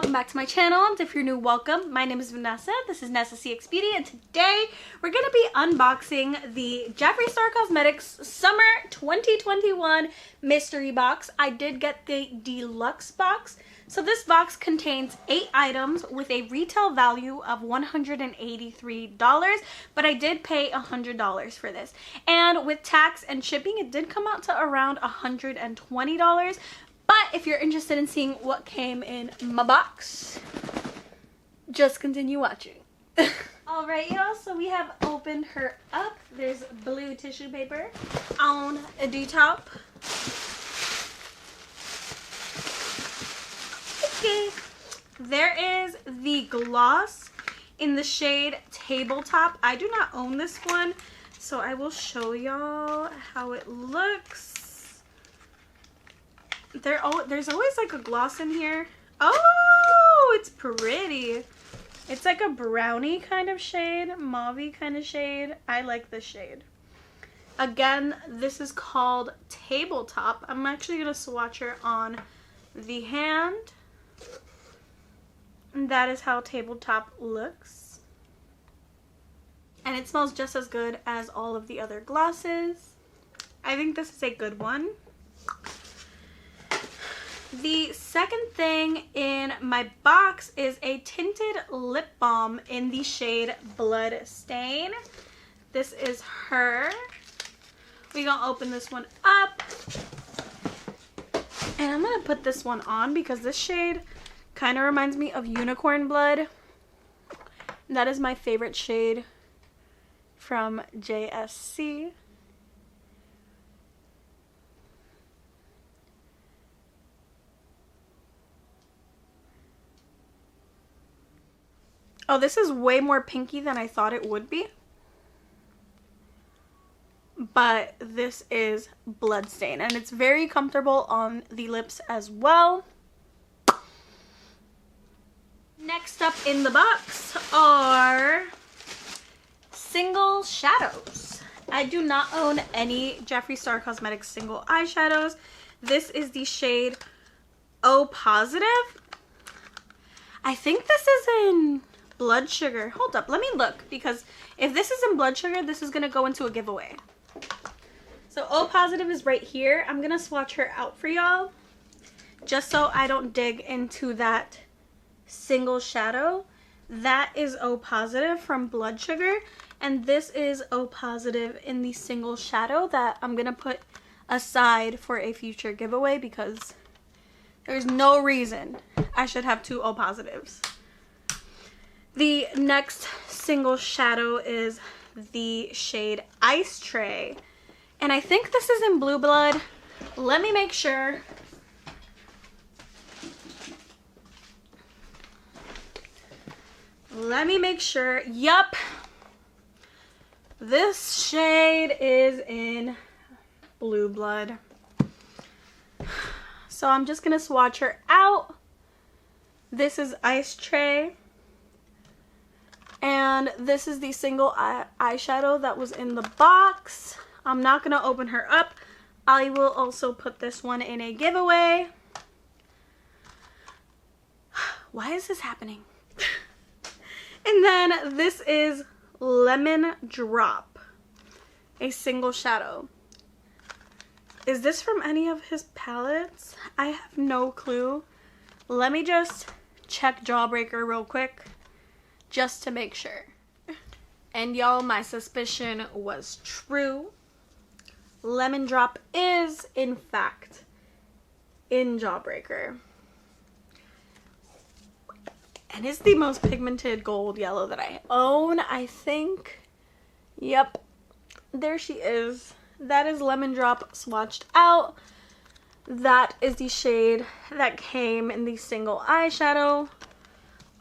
welcome back to my channel. And if you're new, welcome. My name is Vanessa. This is Nessa CXPD, and today we're going to be unboxing the Jeffree Star Cosmetics Summer 2021 Mystery Box. I did get the Deluxe box. So this box contains 8 items with a retail value of $183, but I did pay $100 for this. And with tax and shipping, it did come out to around $120. But if you're interested in seeing what came in my box, just continue watching. Alright, y'all, so we have opened her up. There's blue tissue paper on the top. Okay. There is the gloss in the shade Tabletop. I do not own this one, so I will show y'all how it looks. There's always like a gloss in here. Oh, it's pretty. It's like a brownie kind of shade, mauve-y kind of shade. I like this shade. Again, this is called Tabletop. I'm actually gonna swatch her on the hand. And that is how Tabletop looks. And it smells just as good as all of the other glosses. I think this is a good one. The second thing in my box is a tinted lip balm in the shade Blood Stain. This is her. We're gonna open this one up. And I'm gonna put this one on because this shade kind of reminds me of Unicorn Blood. That is my favorite shade from JSC. Oh, this is way more pinky than I thought it would be. But this is Bloodstain, and it's very comfortable on the lips as well. Next up in the box are single shadows. I do not own any Jeffree Star Cosmetics single eyeshadows. This is the shade O Positive. I think this is in Blood Sugar. Hold up, let me look, because if this is in Blood Sugar, this is gonna go into a giveaway. So O Positive is right here. I'm gonna swatch her out for y'all, just so I don't dig into that single shadow. That is O Positive from Blood Sugar, and this is O Positive in the single shadow that I'm gonna put aside for a future giveaway, because there's no reason I should have 2 O Positives. The next single shadow is the shade Ice Tray. And I think this is in Blue Blood. Let me make sure. Let me make sure. Yup. This shade is in Blue Blood. So I'm just going to swatch her out. This is Ice Tray. And this is the single eyeshadow that was in the box. I'm not going to open her up. I will also put this one in a giveaway. Why is this happening? And then this is Lemon Drop, a single shadow. Is this from any of his palettes? I have no clue. Let me just check Jawbreaker real quick, just to make sure. And y'all, my suspicion was true. Lemon Drop is, in fact, in Jawbreaker. And it's the most pigmented gold yellow that I own, I think. Yep, there she is. That is Lemon Drop swatched out. That is the shade that came in the single eyeshadow.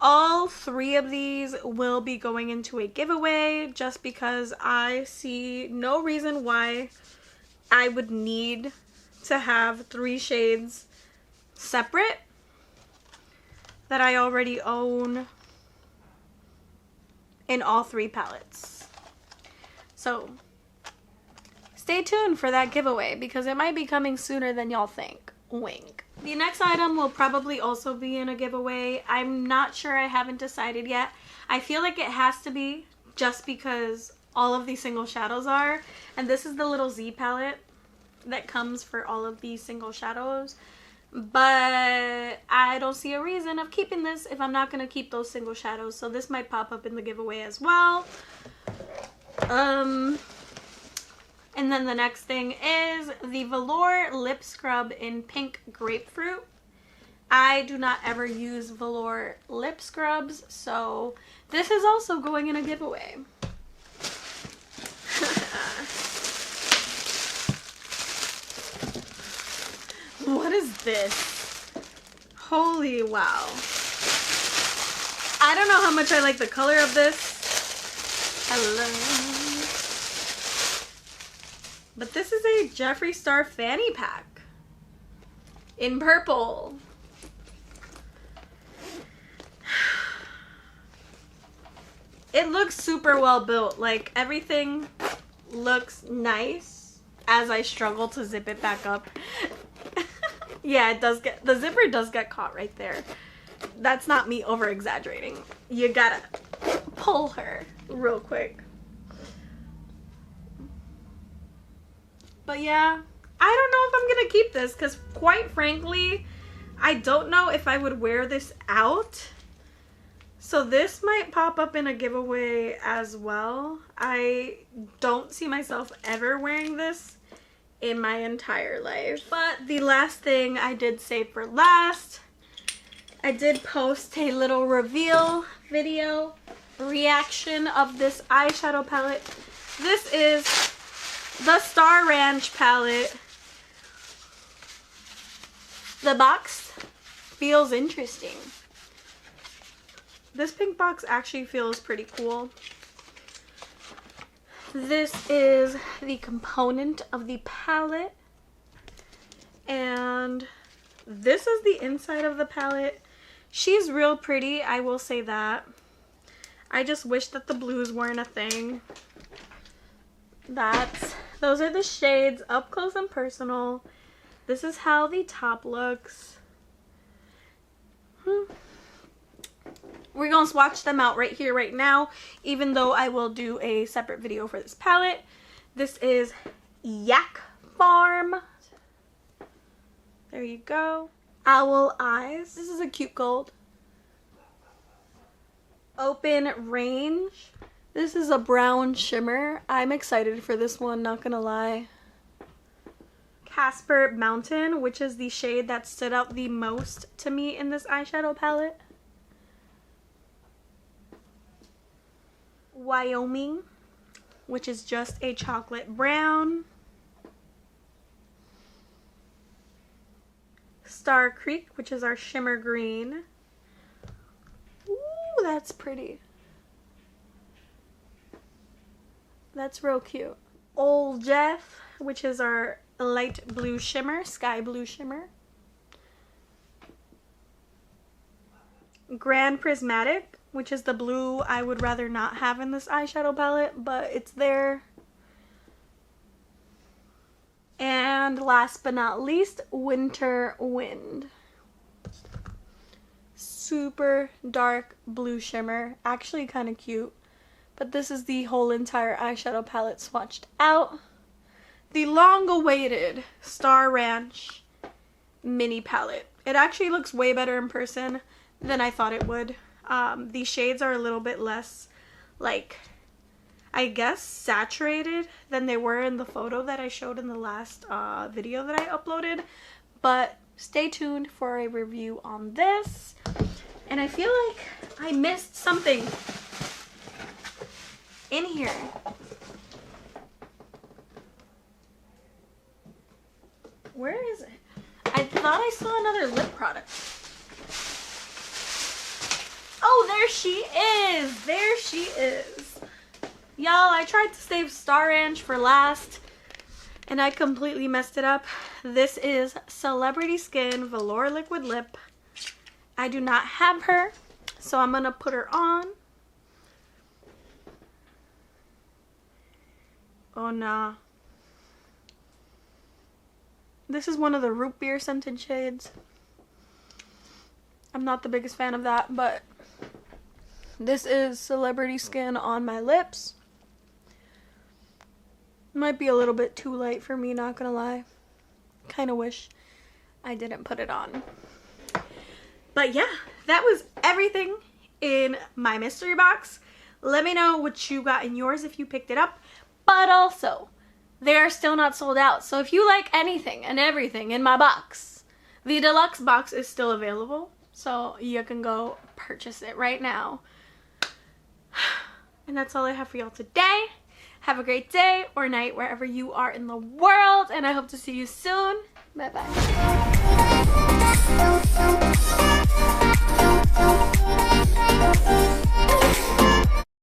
All 3 of these will be going into a giveaway, just because I see no reason why I would need to have 3 shades separate that I already own in all 3 palettes. So stay tuned for that giveaway, because it might be coming sooner than y'all think. Wink. The next item will probably also be in a giveaway. I'm not sure. I haven't decided yet. I feel like it has to be just because all of these single shadows are. And this is the little Z palette that comes for all of these single shadows. But I don't see a reason of keeping this if I'm not going to keep those single shadows. So this might pop up in the giveaway as well. And then the next thing is the Velour Lip Scrub in Pink Grapefruit. I do not ever use Velour lip scrubs, so this is also going in a giveaway. What is this? Holy wow. I don't know how much I like the color of this. Hello. But this is a Jeffree Star fanny pack in purple. It looks super well built. Like, everything looks nice as I struggle to zip it back up. Yeah, it does get, the zipper does get caught right there. That's not me over exaggerating. You gotta pull her real quick. But yeah, I don't know if I'm gonna keep this because quite frankly, I don't know if I would wear this out. So this might pop up in a giveaway as well. I don't see myself ever wearing this in my entire life. But the last thing I did save for last, I did post a little reveal video reaction of this eyeshadow palette. This is the Star Ranch palette. The box feels interesting. This pink box actually feels pretty cool. This is the component of the palette. And this is the inside of the palette. She's real pretty, I will say that. I just wish that the blues weren't a thing. Those are the shades up close and personal. This is how the top looks. We're gonna swatch them out right here, right now, even though I will do a separate video for this palette. This is Yak Farm. There you go. Owl Eyes. This is a cute gold. Open Range. This is a brown shimmer. I'm excited for this one, not gonna lie. Casper Mountain, which is the shade that stood out the most to me in this eyeshadow palette. Wyoming, which is just a chocolate brown. Star Creek, which is our shimmer green. Ooh, that's pretty. That's real cute. Old Jeff, which is our light blue shimmer, sky blue shimmer. Grand Prismatic, which is the blue I would rather not have in this eyeshadow palette, but it's there. And last but not least, Winter Wind. Super dark blue shimmer, actually kind of cute. But this is the whole entire eyeshadow palette swatched out. The long-awaited Star Ranch mini palette. It actually looks way better in person than I thought it would. These shades are a little bit less, like, I guess, saturated than they were in the photo that I showed in the last video that I uploaded. But stay tuned for a review on this. And I feel like I missed something in here. Where is it? I thought I saw another lip product. Oh, there she is. There she is. Y'all, I tried to save Star Ranch for last and I completely messed it up. This is Celebrity Skin Velour Liquid Lip. I do not have her, so I'm gonna put her on. Oh nah. This is one of the root beer scented shades. I'm not the biggest fan of that, but this is Celebrity Skin on my lips. Might be a little bit too light for me, not gonna lie. Kind of wish I didn't put it on. But yeah, that was everything in my mystery box. Let me know what you got in yours if you picked it up. But also, they are still not sold out. So if you like anything and everything in my box, the deluxe box is still available. So you can go purchase it right now. And that's all I have for y'all today. Have a great day or night wherever you are in the world. And I hope to see you soon. Bye-bye.